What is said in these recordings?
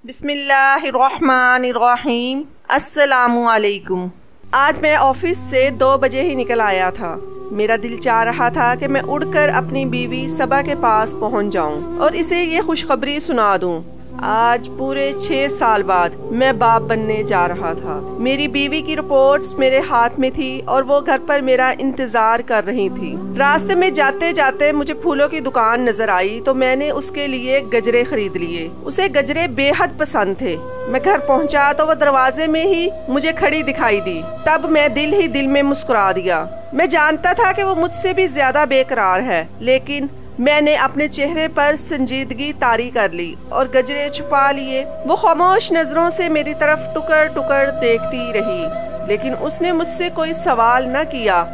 बिस्मिल्लाहिर्रहमानिर्रहीम। अस्सलामुअलैकुम। आज मैं ऑफिस से 2 बजे ही निकल आया था। मेरा दिल चाह रहा था कि मैं उड़कर अपनी बीवी सबा के पास पहुंच जाऊं और इसे ये खुशखबरी सुना दूं। आज पूरे 6 साल बाद मैं बाप बनने जा रहा था। मेरी बीवी की रिपोर्ट्स मेरे हाथ में थी और वो घर पर मेरा इंतजार कर रही थी। रास्ते में जाते जाते मुझे फूलों की दुकान नजर आई तो मैंने उसके लिए गजरे खरीद लिए। उसे गजरे बेहद पसंद थे। मैं घर पहुंचा तो वो दरवाजे में ही मुझे खड़ी दिखाई दी। तब मैं दिल ही दिल में मुस्कुरा दिया। मैं जानता था कि वो मुझसे भी ज्यादा बेकरार है, लेकिन मैंने अपने चेहरे पर संजीदगी तारी कर ली और गजरे छुपा लिए। वो खामोश नजरों से मेरी तरफ टुकर टुकर देखती रही, लेकिन उसने मुझसे कोई सवाल न किया।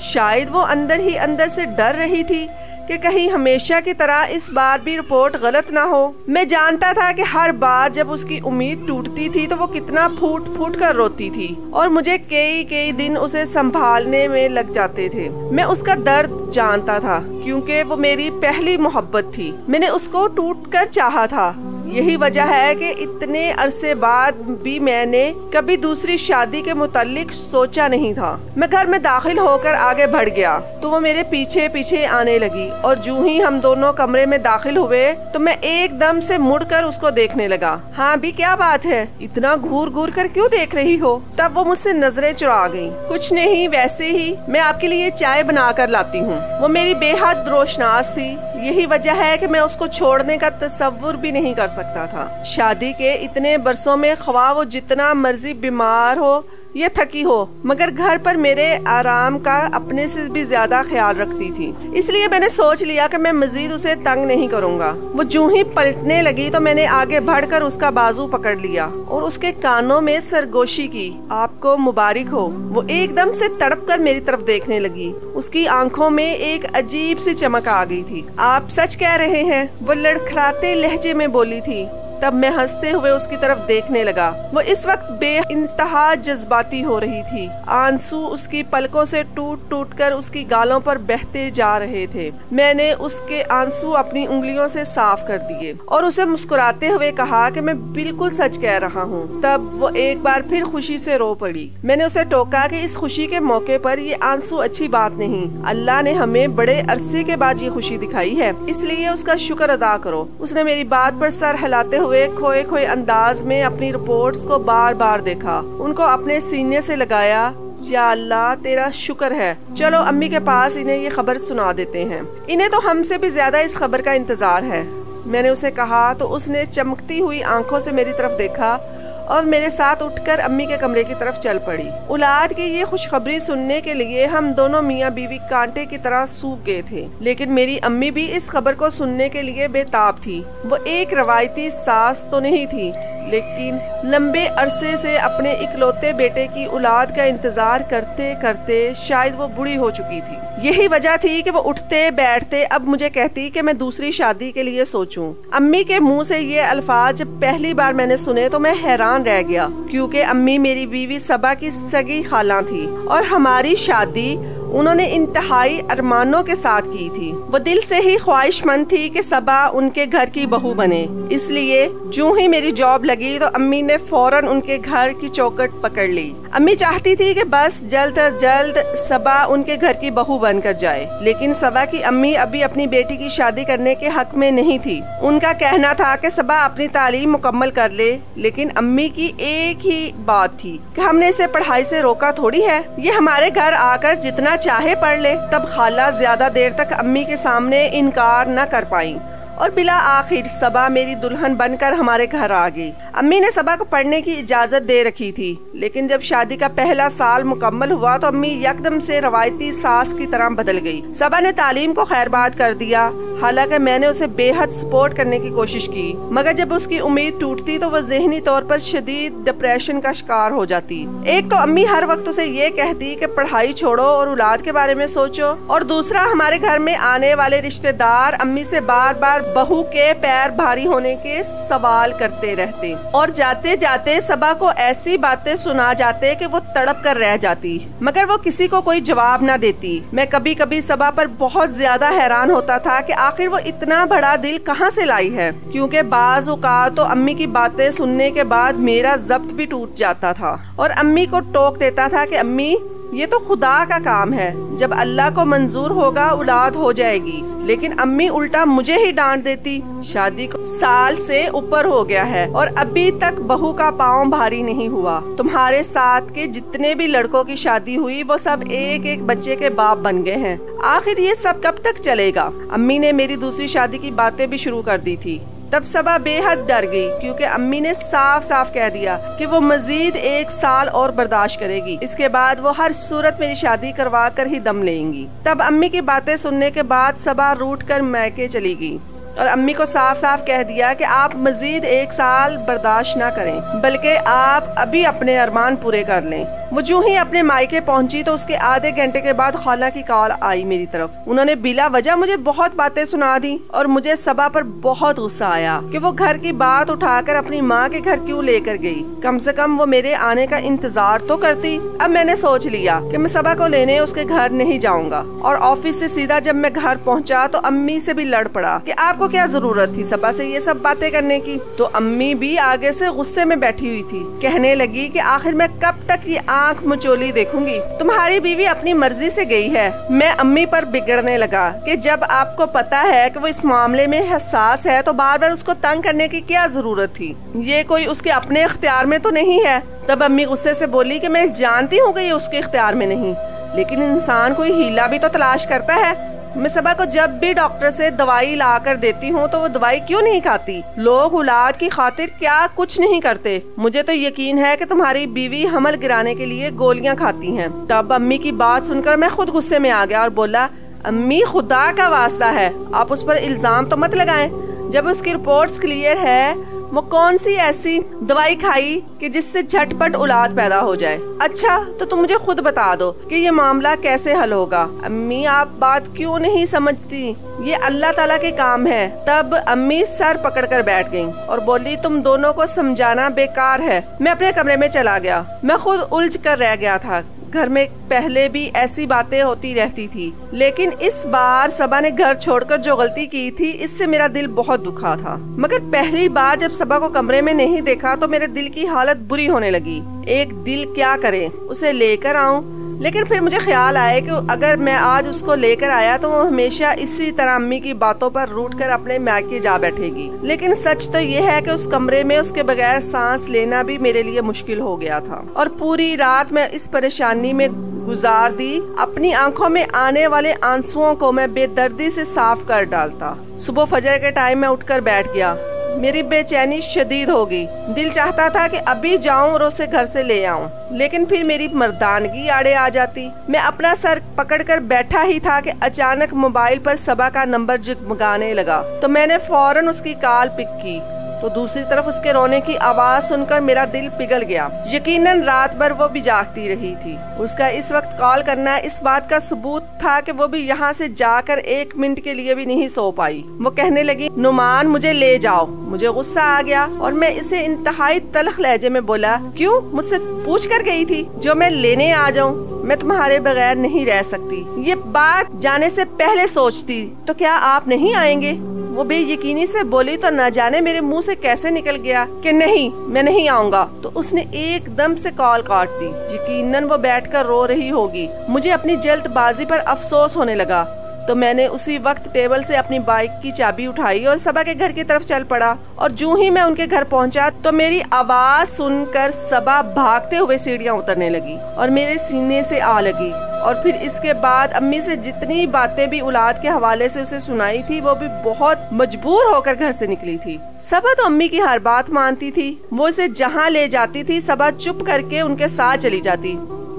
शायद वो अंदर ही अंदर से डर रही थी कि कहीं हमेशा की तरह इस बार भी रिपोर्ट गलत ना हो। मैं जानता था कि हर बार जब उसकी उम्मीद टूटती थी तो वो कितना फूट फूट कर रोती थी और मुझे कई दिन उसे संभालने में लग जाते थे। मैं उसका दर्द जानता था क्योंकि वो मेरी पहली मोहब्बत थी। मैंने उसको टूट कर चाहा था। यही वजह है कि इतने अरसे बाद भी मैंने कभी दूसरी शादी के मुतालिक सोचा नहीं था। मैं घर में दाखिल होकर आगे बढ़ गया तो वो मेरे पीछे पीछे आने लगी और जूं ही हम दोनों कमरे में दाखिल हुए तो मैं एकदम से मुड़कर उसको देखने लगा। हाँ भी, क्या बात है, इतना घूर घूर कर क्यों देख रही हो? तब वो मुझसे नजरें चुरा गई। कुछ नहीं, वैसे ही मैं आपके लिए चाय बना कर लाती हूँ। वो मेरी बेहद रोशनास थी। यही वजह है कि मैं उसको छोड़ने का तसव्वुर भी नहीं कर सकता था। शादी के इतने बरसों में ख्वाह वो जितना मर्जी बीमार हो या थकी हो, मगर घर पर मेरे आराम का अपने से भी ज्यादा ख्याल रखती थी। इसलिए मैंने सोच लिया कि मैं मजीद उसे तंग नहीं करूंगा। वो जूं ही पलटने लगी तो मैंने आगे बढ़कर उसका बाजू पकड़ लिया और उसके कानों में सरगोशी की। आपको मुबारक हो। वो एकदम से तड़प कर मेरी तरफ देखने लगी। उसकी आंखों में एक अजीब सी चमक आ गई थी। आप सच कह रहे हैं? वो लड़खड़ाते लहजे में बोली थी। तब मैं हंसते हुए उसकी तरफ देखने लगा। वो इस वक्त बेइंतहा जज्बाती हो रही थी। आंसू उसकी पलकों से टूट टूट कर उसकी गालों पर बहते जा रहे थे। मैंने उसके आंसू अपनी उंगलियों से साफ कर दिए और उसे मुस्कुराते हुए कहा कि मैं बिल्कुल सच कह रहा हूँ। तब वो एक बार फिर खुशी से रो पड़ी। मैंने उसे टोका कि इस खुशी के मौके पर ये आंसू अच्छी बात नहीं। अल्लाह ने हमें बड़े अरसे के बाद ये खुशी दिखाई है, इसलिए उसका शुक्र अदा करो। उसने मेरी बात पर सर हिलाते हुए खोए खोए अंदाज में अपनी रिपोर्ट्स को बार बार देखा, उनको अपने सीने से लगाया। या अल्लाह, तेरा शुक्र है। चलो अम्मी के पास इन्हें ये खबर सुना देते हैं। इन्हें तो हमसे भी ज्यादा इस खबर का इंतजार है, मैंने उसे कहा तो उसने चमकती हुई आंखों से मेरी तरफ देखा और मेरे साथ उठकर अम्मी के कमरे की तरफ चल पड़ी। औलाद की ये खुशखबरी सुनने के लिए हम दोनों मियाँ बीवी कांटे की तरह सूख गए थे, लेकिन मेरी अम्मी भी इस खबर को सुनने के लिए बेताब थी। वो एक रवायती सास तो नहीं थी, लेकिन लंबे अरसे से अपने इकलौते बेटे की औलाद का इंतजार करते करते शायद वो बूढ़ी हो चुकी थी। यही वजह थी कि वो उठते बैठते अब मुझे कहती कि मैं दूसरी शादी के लिए सोचूं। अम्मी के मुंह से ये अल्फाज जब पहली बार मैंने सुने तो मैं हैरान रह गया, क्योंकि अम्मी मेरी बीवी सबा की सगी खाला थी और हमारी शादी उन्होंने इंतहाई अरमानों के साथ की थी। वो दिल से ही ख्वाहिशमंद थी कि सबा उनके घर की बहू बने। इसलिए जूं ही मेरी जॉब लगी तो अम्मी ने फौरन उनके घर की चौखट पकड़ ली। अम्मी चाहती थी कि बस जल्द अज जल्द सबा उनके घर की बहू बनकर जाए, लेकिन सबा की अम्मी अभी अपनी बेटी की शादी करने के हक में नहीं थी। उनका कहना था कि सबा अपनी तालीम मुकम्मल कर ले, लेकिन अम्मी की एक ही बात थी कि हमने इसे पढ़ाई से रोका थोड़ी है, ये हमारे घर आकर जितना चाहे पढ़ ले। तब खाला ज्यादा देर तक अम्मी के सामने इनकार न कर पाई और बिला आखिर सबा मेरी दुल्हन बनकर हमारे घर आ गई। अम्मी ने सबा को पढ़ने की इजाजत दे रखी थी, लेकिन जब शादी का पहला साल मुकम्मल हुआ तो अम्मी यकदम से रवायती सास की तरह बदल गई। सबा ने तालीम को खैरबाद कर दिया। हालांकि मैंने उसे बेहद सपोर्ट करने की कोशिश की, मगर जब उसकी उम्मीद टूटती तो वह ज़हनी तौर पर शदीद डिप्रेशन का शिकार हो जाती। एक तो अम्मी हर वक्त उसे ये कहती कि पढ़ाई छोड़ो और औलाद के बारे में सोचो, और दूसरा हमारे घर में आने वाले रिश्तेदार अम्मी से बार बार बहू के पैर भारी होने के सवाल करते रहते और जाते जाते सबा को ऐसी बातें सुना जाते कि वो तड़प कर रह जाती, मगर वो किसी को कोई जवाब ना देती। मैं कभी कभी सबा पर बहुत ज्यादा हैरान होता था कि आखिर वो इतना बड़ा दिल कहाँ से लाई है, क्योंकि बाज औकात तो अम्मी की बातें सुनने के बाद मेरा जब्त भी टूट जाता था और अम्मी को टोक देता था कि अम्मी ये तो खुदा का काम है, जब अल्लाह को मंजूर होगा औलाद हो जाएगी। लेकिन अम्मी उल्टा मुझे ही डांट देती। शादी को साल से ऊपर हो गया है और अभी तक बहू का पाँव भारी नहीं हुआ। तुम्हारे साथ के जितने भी लड़कों की शादी हुई वो सब एक एक बच्चे के बाप बन गए हैं। आखिर ये सब कब तक चलेगा? अम्मी ने मेरी दूसरी शादी की बातें भी शुरू कर दी थी। तब सबा बेहद डर गई, क्योंकि अम्मी ने साफ साफ कह दिया कि वो मजीद 1 साल और बर्दाश्त करेगी, इसके बाद वो हर सूरत मेरी शादी करवा कर ही दम लेंगी। तब अम्मी की बातें सुनने के बाद सबा रूठ कर मैके चली गई और अम्मी को साफ साफ कह दिया कि आप मजीद 1 साल बर्दाश्त ना करें, बल्कि आप अभी अपने अरमान पूरे कर लें। वो जो ही अपने मायके पहुंची तो उसके आधे घंटे के बाद खाला की कॉल आई मेरी तरफ। उन्होंने बिला वजह मुझे बहुत बातें सुना दी और मुझे सबा पर बहुत गुस्सा आया कि वो घर की बात उठाकर अपनी माँ के घर क्यों लेकर गई। कम से कम वो मेरे आने का इंतजार तो करती। अब मैंने सोच लिया कि मैं सबा को लेने उसके घर नहीं जाऊंगा और ऑफिस से सीधा जब मैं घर पहुंचा तो अम्मी से भी लड़ पड़ा कि आपको क्या जरूरत थी सबा से ये सब बातें करने की। तो अम्मी भी आगे से गुस्से में बैठी हुई थी, कहने लगी कि आखिर मैं कब तक ये आंख मचोली देखूंगी, तुम्हारी बीवी अपनी मर्जी से गई है। मैं अम्मी पर बिगड़ने लगा कि जब आपको पता है कि वो इस मामले में हसास है तो बार बार उसको तंग करने की क्या जरूरत थी, ये कोई उसके अपने इख्तियार में तो नहीं है। तब अम्मी गुस्से से बोली कि मैं जानती हूँ कि ये उसके इख्तियार में नहीं, लेकिन इंसान कोई हीला भी तो तलाश करता है। मैं सबा को जब भी डॉक्टर से दवाई ला कर देती हूँ तो वो दवाई क्यों नहीं खाती? लोग औलाद की खातिर क्या कुछ नहीं करते। मुझे तो यकीन है कि तुम्हारी बीवी हमल गिराने के लिए गोलियां खाती हैं। तब अम्मी की बात सुनकर मैं खुद गुस्से में आ गया और बोला, अम्मी खुदा का वास्ता है आप उस पर इल्जाम तो मत लगाएं। जब उसकी रिपोर्ट्स क्लियर है वो कौन सी ऐसी दवाई खाई कि जिससे झटपट औलाद पैदा हो जाए? अच्छा तो तुम मुझे खुद बता दो कि ये मामला कैसे हल होगा। अम्मी आप बात क्यों नहीं समझती, ये अल्लाह ताला के काम है। तब अम्मी सर पकड़कर बैठ गईं और बोली, तुम दोनों को समझाना बेकार है। मैं अपने कमरे में चला गया। मैं खुद उलझ कर रह गया था। घर में पहले भी ऐसी बातें होती रहती थी, लेकिन इस बार सबा ने घर छोड़कर जो गलती की थी इससे मेरा दिल बहुत दुखा था। मगर पहली बार जब सबा को कमरे में नहीं देखा तो मेरे दिल की हालत बुरी होने लगी। एक दिल क्या करे, उसे लेकर आऊं, लेकिन फिर मुझे ख्याल आया कि अगर मैं आज उसको लेकर आया तो वो हमेशा इसी तरह अम्मी की बातों पर रूठ कर अपने मैके जा बैठेगी। लेकिन सच तो ये है कि उस कमरे में उसके बगैर सांस लेना भी मेरे लिए मुश्किल हो गया था और पूरी रात मैं इस परेशानी में गुजार दी। अपनी आंखों में आने वाले आंसुओं को मैं बेदर्दी से साफ कर डालता। सुबह फजर के टाइम में उठकर बैठ गया। मेरी बेचैनी शदीद हो गई। दिल चाहता था कि अभी जाऊं और उसे घर से ले आऊं, लेकिन फिर मेरी मर्दानगी आड़े आ जाती। मैं अपना सर पकड़कर बैठा ही था कि अचानक मोबाइल पर सबा का नंबर जगमगाने लगा। तो मैंने फौरन उसकी कॉल पिक की तो दूसरी तरफ उसके रोने की आवाज सुनकर मेरा दिल पिघल गया। यकीनन रात भर वो भी जागती रही थी। उसका इस वक्त कॉल करना इस बात का सबूत था कि वो भी यहाँ से जाकर 1 मिनट के लिए भी नहीं सो पाई। वो कहने लगी, नुमान मुझे ले जाओ। मुझे गुस्सा आ गया और मैं इसे इंतहाई तल्ख लहजे में बोला, क्यों? मुझसे पूछ कर गई थी जो मैं लेने आ जाऊँ? मैं तुम्हारे बगैर नहीं रह सकती। ये बात जाने से पहले सोचती तो क्या आप नहीं आएंगे? वो बेयकीनी से बोली तो न जाने मेरे मुंह से कैसे निकल गया कि नहीं मैं नहीं आऊंगा। तो उसने एकदम से कॉल काट दी। यकीनन वो बैठकर रो रही होगी। मुझे अपनी जल्दबाजी पर अफसोस होने लगा तो मैंने उसी वक्त टेबल से अपनी बाइक की चाबी उठाई और सबा के घर की तरफ चल पड़ा। और जो ही मैं उनके घर पहुंचा तो मेरी आवाज सुनकर सबा भागते हुए सीढ़ियां उतरने लगी और मेरे सीने से आ लगी। और फिर इसके बाद अम्मी से जितनी बातें भी औलाद के हवाले से उसे सुनाई थी वो भी बहुत मजबूर होकर घर से निकली थी। सबा तो अम्मी की हर बात मानती थी। वो इसे जहाँ ले जाती थी सबा चुप करके उनके साथ चली जाती।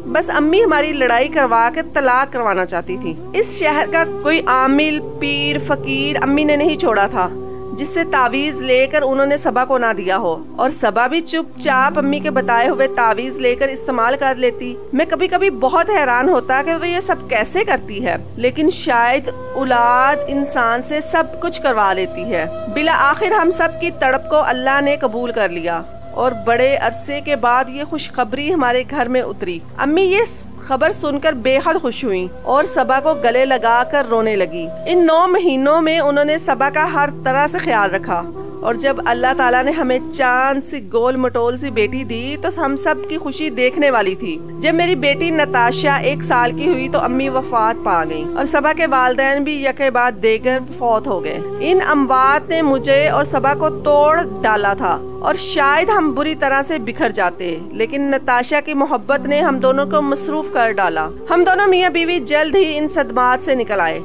बस अम्मी हमारी लड़ाई करवा के तलाक करवाना चाहती थी। इस शहर का कोई आमिल, पीर, फकीर अम्मी ने नहीं छोड़ा था जिससे तावीज लेकर उन्होंने सबा को ना दिया हो, और सबा भी चुपचाप अम्मी के बताए हुए तावीज लेकर इस्तेमाल कर लेती। मैं कभी कभी बहुत हैरान होता कि वो ये सब कैसे करती है, लेकिन शायद औलाद इंसान से सब कुछ करवा लेती है। बिला आखिर हम सब की तड़प को अल्लाह ने कबूल कर लिया और बड़े अरसे के बाद ये खुशखबरी हमारे घर में उतरी। अम्मी ये खबर सुनकर बेहद खुश हुई और सबा को गले लगाकर रोने लगी। इन 9 महीनों में उन्होंने सबा का हर तरह से ख्याल रखा, और जब अल्लाह ताला ने हमें चांद सी गोल मटोल सी बेटी दी तो हम सब की खुशी देखने वाली थी। जब मेरी बेटी नताशा 1 साल की हुई तो अम्मी वफात पा गई और सबा के वालिदैन भी यके बाद देकर फौत हो गए। इन अमवात ने मुझे और सबा को तोड़ डाला था और शायद हम बुरी तरह से बिखर जाते, लेकिन नताशा की मोहब्बत ने हम दोनों को मसरूफ कर डाला। हम दोनों मियाँ बीवी जल्द ही इन सदमात से निकल आए।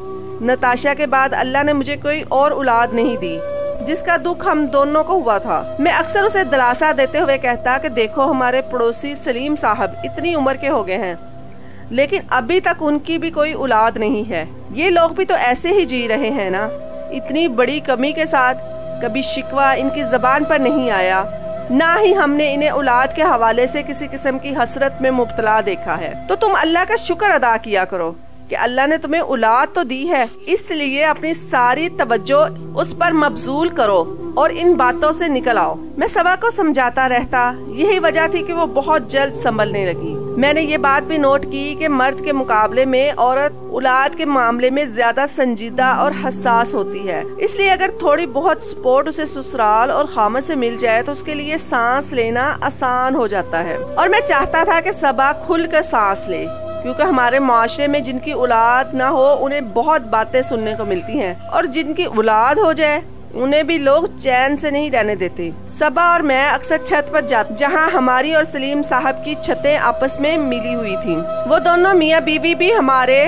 नताशा के बाद अल्लाह ने मुझे कोई और औलाद नहीं दी, जिसका दुख हम दोनों को हुआ था। मैं अक्सर उसे दिलासा देते हुए कहता कि देखो हमारे पड़ोसी सलीम साहब इतनी उम्र के हो गए हैं, लेकिन अभी तक उनकी भी कोई औलाद नहीं है। ये लोग भी तो ऐसे ही जी रहे हैं ना, इतनी बड़ी कमी के साथ। कभी शिकवा इनकी ज़बान पर नहीं आया, ना ही हमने इन्हें औलाद के हवाले से किसी किस्म की हसरत में मुब्तला देखा है। तो तुम अल्लाह का शुक्र अदा किया करो कि अल्लाह ने तुम्हें औलाद तो दी है, इसलिए अपनी सारी तवज्जो उस पर मबजूल करो और इन बातों से निकल आओ। मैं सबा को समझाता रहता, यही वजह थी कि वो बहुत जल्द संभलने लगी। मैंने ये बात भी नोट की कि मर्द के मुकाबले में औरत औलाद के मामले में ज्यादा संजीदा और हसास होती है, इसलिए अगर थोड़ी बहुत सपोर्ट उसे ससुराल और खामद से मिल जाए तो उसके लिए सांस लेना आसान हो जाता है। और मैं चाहता था कि सबा खुलकर सांस ले, क्योंकि हमारे माशरे में जिनकी औलाद ना हो उन्हें बहुत बातें सुनने को मिलती हैं, और जिनकी औलाद हो जाए उन्हें भी लोग चैन से नहीं रहने देते। सबा और मैं अक्सर छत पर जाते, जहां हमारी और सलीम साहब की छतें आपस में मिली हुई थी। वो दोनों मियाँ बीवी भी हमारे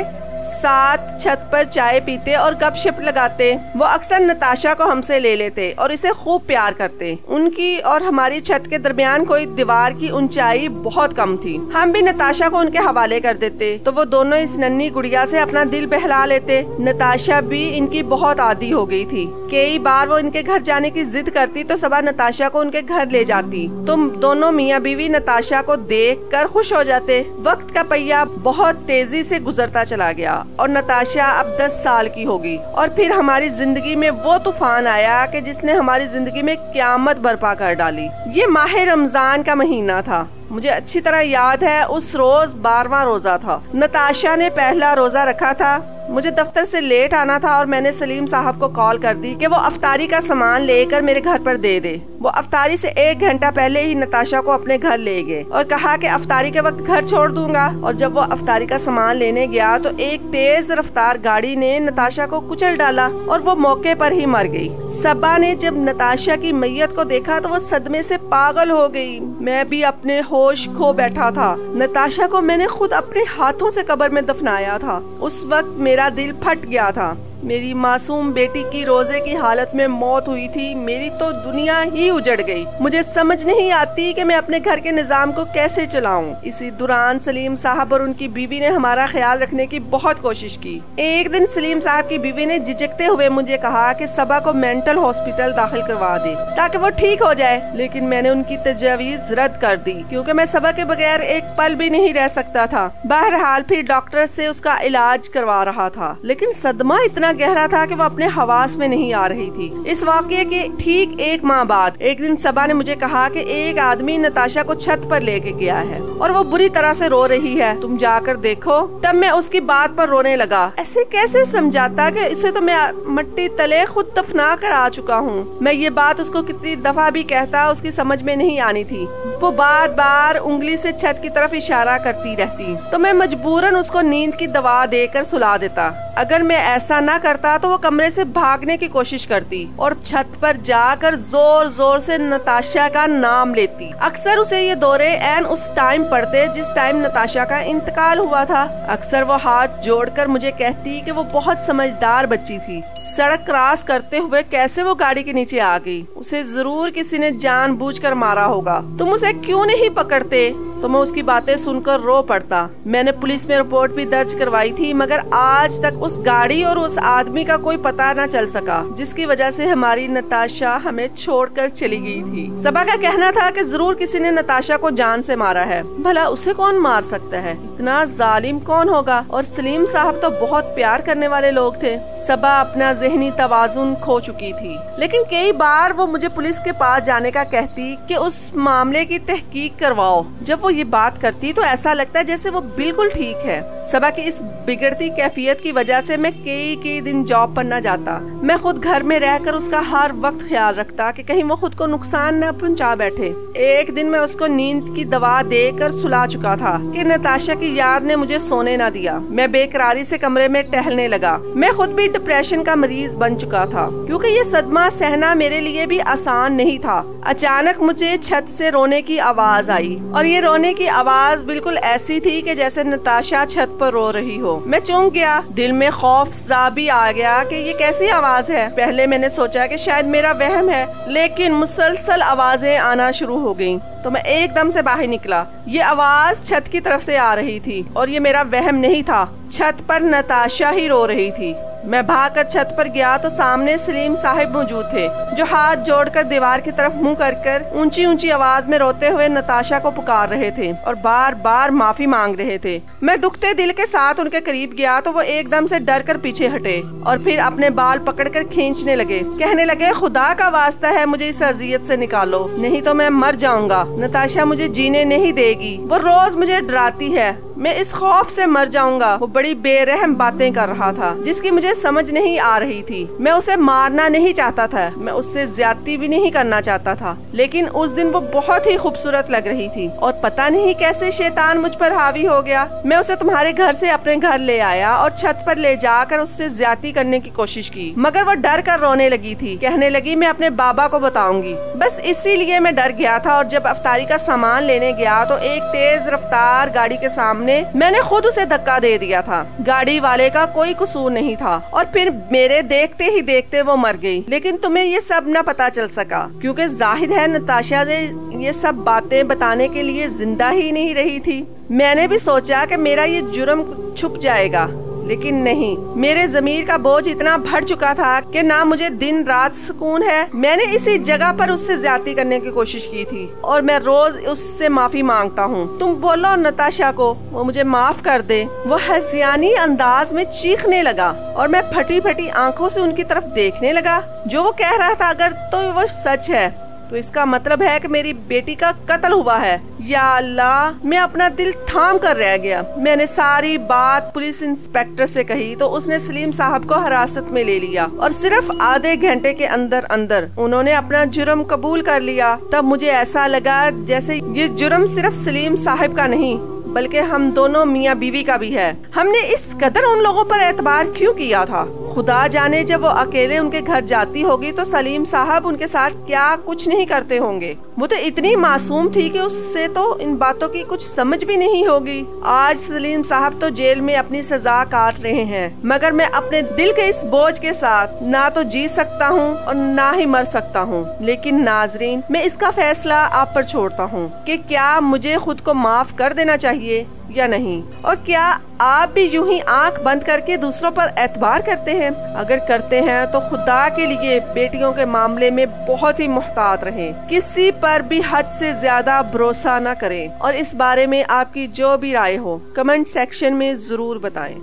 साथ छत पर चाय पीते और गपशप लगाते। वो अक्सर नताशा को हमसे ले लेते और इसे खूब प्यार करते। उनकी और हमारी छत के दरमियान कोई दीवार की ऊंचाई बहुत कम थी। हम भी नताशा को उनके हवाले कर देते तो वो दोनों इस नन्ही गुड़िया से अपना दिल बहला लेते। नताशा भी इनकी बहुत आदी हो गई थी। कई बार वो इनके घर जाने की जिद करती तो सबा नताशा को उनके घर ले जाती। तुम दोनों मियाँ बीवी नताशा को देख कर खुश हो जाते। वक्त का पहिया बहुत तेजी से गुजरता चला गया और नताशा अब 10 साल की होगी। और फिर हमारी जिंदगी में वो तूफान आया कि जिसने हमारी जिंदगी में क़यामत बर्पा कर डाली। ये माह रमजान का महीना था। मुझे अच्छी तरह याद है उस रोज 12वां रोजा था। नताशा ने पहला रोजा रखा था। मुझे दफ्तर से लेट आना था और मैंने सलीम साहब को कॉल कर दी कि वो अफ्तारी का सामान लेकर मेरे घर पर दे दे। वो अफ्तारी से 1 घंटा पहले ही नताशा को अपने घर ले गए और कहा कि अफ्तारी के वक्त घर छोड़ दूंगा। और जब वो अफ्तारी का सामान लेने गया तो एक तेज रफ्तार गाड़ी ने नताशा को कुचल डाला और वो मौके पर ही मर गई। सबा ने जब नताशा की मैयत को देखा तो वो सदमे से पागल हो गई। मैं भी अपने होश खो बैठा था। नताशा को मैंने खुद अपने हाथों से कब्र में दफनाया था। उस वक्त मेरा दिल फट गया था। मेरी मासूम बेटी की रोजे की हालत में मौत हुई थी। मेरी तो दुनिया ही उजड़ गई। मुझे समझ नहीं आती कि मैं अपने घर के निजाम को कैसे चलाऊं। इसी दौरान सलीम साहब और उनकी बीवी ने हमारा ख्याल रखने की बहुत कोशिश की। एक दिन सलीम साहब की बीवी ने झिझकते हुए मुझे कहा कि सबा को मेंटल हॉस्पिटल दाखिल करवा दे ताकि वो ठीक हो जाए, लेकिन मैंने उनकी तजवीज रद्द कर दी क्योंकि मैं सबा के बगैर एक पल भी नहीं रह सकता था। बहरहाल फिर डॉक्टर से उसका इलाज करवा रहा था, लेकिन सदमा इतना गहरा था कि वो अपने हवास में नहीं आ रही थी। इस वाकये के ठीक 1 माह बाद एक दिन सबा ने मुझे कहा कि एक आदमी नताशा को छत पर लेके गया है और वो बुरी तरह से रो रही है, तुम जाकर देखो। तब मैं उसकी बात पर रोने लगा। ऐसे कैसे समझाता कि इसे तो मैं मट्टी तले खुद दफना कर आ चुका हूँ। मैं ये बात उसको कितनी दफा भी कहता उसकी समझ में नहीं आनी थी। वो बार बार उंगली से छत की तरफ इशारा करती रहती तो मैं मजबूरन उसको नींद की दवा देकर सुला देता। अगर मैं ऐसा न करता तो वो कमरे से भागने की कोशिश करती और छत पर जाकर जोर जोर से नताशा का नाम लेती। अक्सर उसे ये दौरे ऐन उस टाइम पड़ते जिस टाइम नताशा का इंतकाल हुआ था। अक्सर वो हाथ जोड़कर मुझे कहती कि वो बहुत समझदार बच्ची थी। सड़क क्रॉस करते हुए कैसे वो गाड़ी के नीचे आ गई। उसे जरूर किसी ने जानबूझकर मारा होगा। तुम उसे क्यों नहीं पकड़ते? तो मैं उसकी बातें सुनकर रो पड़ता। मैंने पुलिस में रिपोर्ट भी दर्ज करवाई थी, मगर आज तक उस गाड़ी और उस आदमी का कोई पता न चल सका, जिसकी वजह से हमारी नताशा हमें छोड़कर चली गई थी। सबा का कहना था कि जरूर किसी ने नताशा को जान से मारा है। भला उसे कौन मार सकता है? इतना जालिम कौन होगा? और सलीम साहब तो बहुत प्यार करने वाले लोग थे। सबा अपना ज़हनी तवाजुन खो चुकी थी, लेकिन कई बार वो मुझे पुलिस के पास जाने का कहती कि उस मामले की तहकीक करवाओ। जब वो ये बात करती तो ऐसा लगता है जैसे वो बिल्कुल ठीक है। सबा की इस बिगड़ती कैफियत की वजह से मैं कई दिन जॉब पर न जाता। मैं खुद घर में रहकर उसका हर वक्त ख्याल रखता कि कहीं वो खुद को नुकसान न पहुंचा बैठे। एक दिन मैं उसको नींद की दवा देकर सुला चुका था कि नताशा की याद ने मुझे सोने न दिया। मैं बेकरारी से कमरे में टहलने लगा। मैं खुद भी डिप्रेशन का मरीज बन चुका था, क्योंकि ये सदमा सहना मेरे लिए भी आसान नहीं था। अचानक मुझे छत से रोने की आवाज आई, और ये रोने की आवाज बिल्कुल ऐसी थी कि जैसे नताशा छत पर रो रही हो। मैं चौंक गया। दिल में खौफ सा भी आ गया कि ये कैसी आवाज है। पहले मैंने सोचा कि शायद मेरा वहम है, लेकिन मुसलसल आवाजें आना शुरू हो गईं। तो मैं एकदम से बाहर निकला। ये आवाज छत की तरफ से आ रही थी, और ये मेरा वहम नहीं था। छत पर नताशा ही रो रही थी। मैं भागकर छत पर गया तो सामने सलीम साहब मौजूद थे, जो हाथ जोड़कर दीवार की तरफ मुंह कर ऊंची ऊंची आवाज में रोते हुए नताशा को पुकार रहे थे और बार बार माफी मांग रहे थे। मैं दुखते दिल के साथ उनके करीब गया तो वो एकदम से डर कर पीछे हटे और फिर अपने बाल पकड़कर खींचने लगे। कहने लगे, खुदा का वास्ता है मुझे इस अजियत से निकालो, नहीं तो मैं मर जाऊंगा। नताशा मुझे जीने नहीं देगी। वो रोज मुझे डराती है, मैं इस खौफ से मर जाऊंगा। वो बड़ी बेरहम बातें कर रहा था, जिसकी मुझे समझ नहीं आ रही थी। मैं उसे मारना नहीं चाहता था, मैं उससे ज्यादती भी नहीं करना चाहता था, लेकिन उस दिन वो बहुत ही खूबसूरत लग रही थी और पता नहीं कैसे शैतान मुझ पर हावी हो गया। मैं उसे तुम्हारे घर से अपने घर ले आया और छत पर ले जाकर उससे ज्यादती करने की कोशिश की, मगर वो डर कर रोने लगी थी। कहने लगी, मैं अपने बाबा को बताऊंगी। बस इसीलिए मैं डर गया था, और जब अफ्तारी का सामान लेने गया तो एक तेज रफ्तार गाड़ी के सामने मैंने खुद उसे धक्का दे दिया था। गाड़ी वाले का कोई कसूर नहीं था, और फिर मेरे देखते ही देखते वो मर गई। लेकिन तुम्हें ये सब न पता चल सका, क्योंकि जाहिर है नताशा ने ये सब बातें बताने के लिए जिंदा ही नहीं रही थी। मैंने भी सोचा कि मेरा ये जुर्म छुप जाएगा, लेकिन नहीं। मेरे ज़मीर का बोझ इतना बढ़ चुका था कि ना मुझे दिन रात सुकून है। मैंने इसी जगह पर उससे ज्यादती करने की कोशिश की थी, और मैं रोज उससे माफी मांगता हूँ। तुम बोलो नताशा को वो मुझे माफ कर दे। वो हंसियानी अंदाज में चीखने लगा, और मैं फटी फटी आंखों से उनकी तरफ देखने लगा। जो वो कह रहा था अगर तो वो सच है, तो इसका मतलब है कि मेरी बेटी का कत्ल हुआ है। या अल्लाह, मैं अपना दिल थाम कर रह गया। मैंने सारी बात पुलिस इंस्पेक्टर से कही तो उसने सलीम साहब को हिरासत में ले लिया, और सिर्फ आधे घंटे के अंदर अंदर उन्होंने अपना जुर्म कबूल कर लिया। तब मुझे ऐसा लगा जैसे ये जुर्म सिर्फ सलीम साहब का नहीं, बल्कि हम दोनों मियाँ बीवी का भी है। हमने इस कदर उन लोगों पर एतबार क्यों किया था? खुदा जाने जब वो अकेले उनके घर जाती होगी तो सलीम साहब उनके साथ क्या कुछ नहीं करते होंगे। वो तो इतनी मासूम थी कि उससे तो इन बातों की कुछ समझ भी नहीं होगी। आज सलीम साहब तो जेल में अपनी सजा काट रहे हैं, मगर मैं अपने दिल के इस बोझ के साथ ना तो जी सकता हूँ और ना ही मर सकता हूँ। लेकिन नाजरीन, मैं इसका फैसला आप पर छोड़ता हूँ कि क्या मुझे खुद को माफ कर देना चाहिए या नहीं, और क्या आप भी यूं ही आंख बंद करके दूसरों पर एतबार करते हैं? अगर करते हैं तो खुदा के लिए बेटियों के मामले में बहुत ही मुहतात रहें। किसी पर भी हद से ज्यादा भरोसा न करें, और इस बारे में आपकी जो भी राय हो कमेंट सेक्शन में जरूर बताएं।